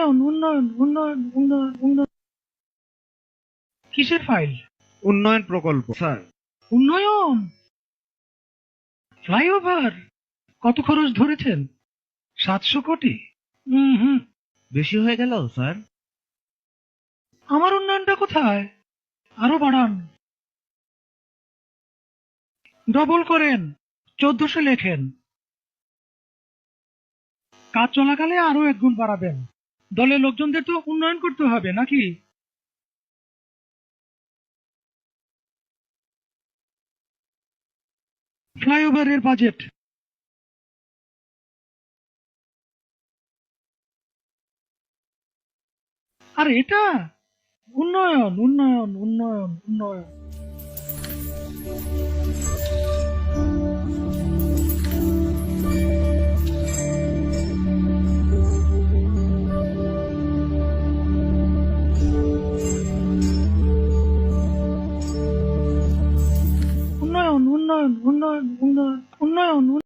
উন্নয়ন উন্নয়ন উন্নয়ন উন্নয়ন উন্নয়ন। কিসের ফাইল? উন্নয়ন প্রকল্প স্যার। উন্নয়ন? ফ্লাইওভার? কত খরচ ধরেছেন? 700 কোটি? হুম। বেশি হয়ে গেল স্যার। আমার উন্নয়নটা কোথায়? আরো বাড়ান, ডবল করেন, 1400 লেখেন। কাজ চলাকালে আরো 1 গুণ বাড়াবেন। দলের লোকজনদের তো উন্নয়ন করতে হবে নাকি? ফ্লাইওভারের বাজেট? আর এটা উন্নয়ন উন্নয়ন উন্নয়ন উন্নয়ন। উন্নয়ন উন্নয়ন উন্নয়ন উন্নয়ন উন্নয়ন।